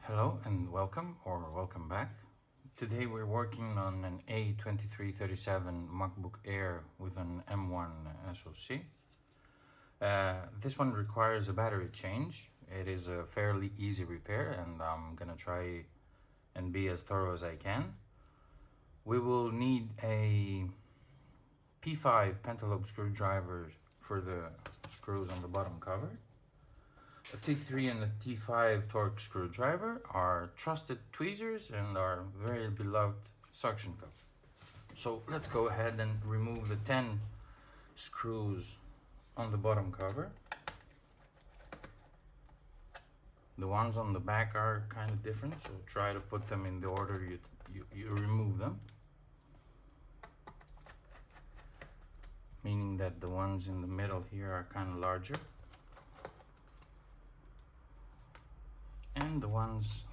Hello and welcome back. Today we're working on an A2337 MacBook Air with an M1 SoC. This one requires a battery change. It is a fairly easy repair and I'm gonna try and be as thorough as I can. We will need a P5 pentalobe screwdriver for the screws on the bottom cover. A T3 and a T5 torque screwdriver are trusted tweezers and our very beloved suction cup. So let's go ahead and remove the 10 screws on the bottom cover. The ones on the back are kind of different, so try to put them in the order you remove them. Meaning that the ones in the middle here are kind of larger. And the ones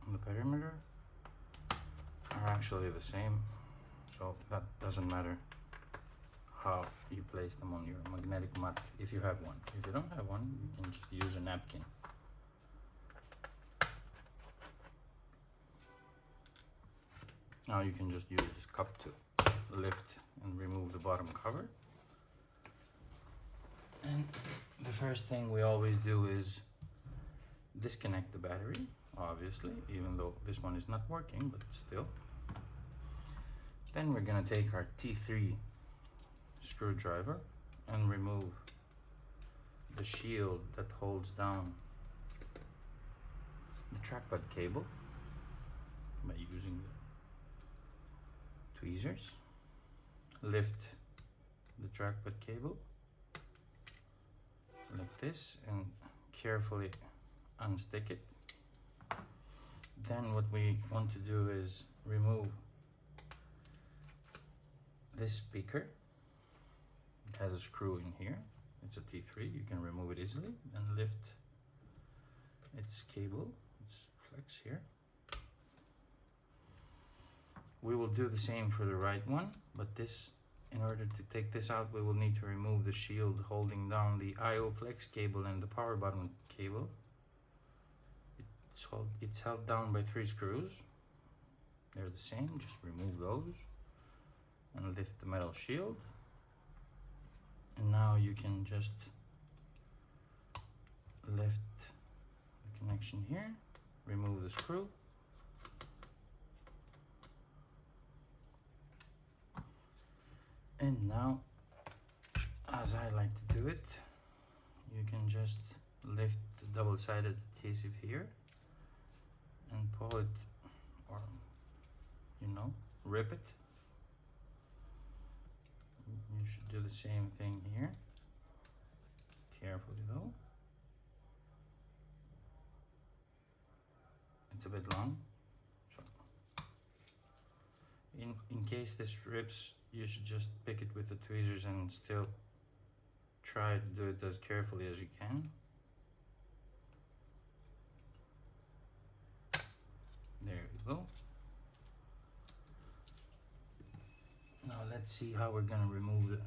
on the perimeter are actually the same, so that doesn't matter how you place them on your magnetic mat if you have one. If you don't have one, you can just use a napkin. Now you can just use this cup to lift and remove the bottom cover. And the first thing we always do is disconnect the battery, obviously, even though this one is not working, but still. Then we're gonna take our T3 screwdriver and remove the shield that holds down the trackpad cable by using the tweezers. Lift the trackpad cable like this and carefully unstick it. Then what we want to do is remove this speaker. It has a screw in here. It's a T3, you can remove it easily and lift its cable, its flex here. We will do the same for the right one, but in order to take this out, we will need to remove the shield holding down the IO flex cable and the power button cable. It's held down by 3 screws. They're the same, just remove those and lift the metal shield. And now you can just lift the connection here, remove the screw. And now, as I like to do it, you can just lift the double-sided adhesive here and pull it, or rip it. You should do the same thing here, carefully though. It's a bit long, so in case this rips, you should just pick it with the tweezers and still try to do it as carefully as you can. There we go. Now let's see how we're gonna remove the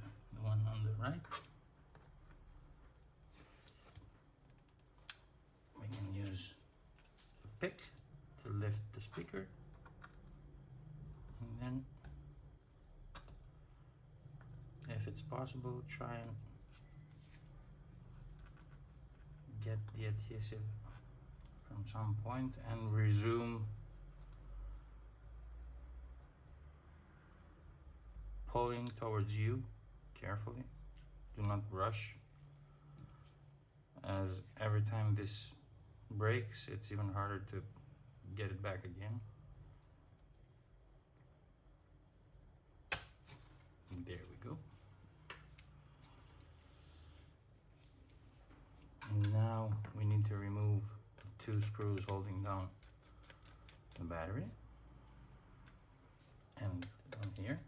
one on the right. We can use a pick to lift the speaker, and then, if it's possible, try and get the adhesive from some point and resume pulling towards you carefully. Do not rush, as every time this breaks, it's even harder to get it back again. And there we go. And now we need to remove 2 screws holding down the battery, and one here.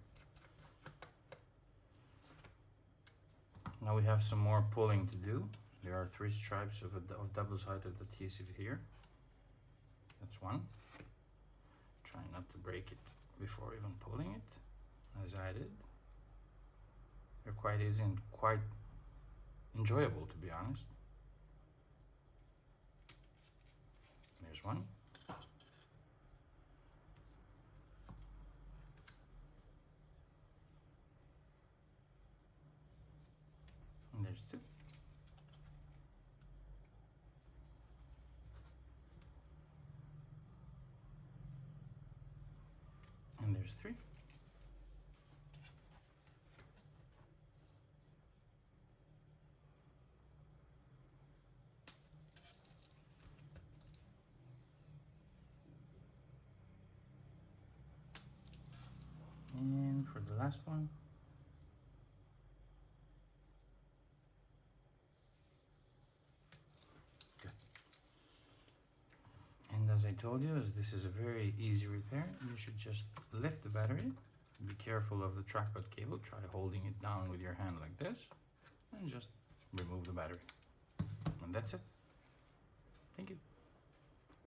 Now we have some more pulling to do. There are 3 stripes of double-sided adhesive here. That's one. Try not to break it before even pulling it, as I did. They're quite easy and quite enjoyable, to be honest. There's there's one. And there's two. And there's three. And for the last one, good. And as I told you, as this is a very easy repair, you should just lift the battery. Be careful of the trackpad cable. Try holding it down with your hand like this, and just remove the battery. And that's it. Thank you.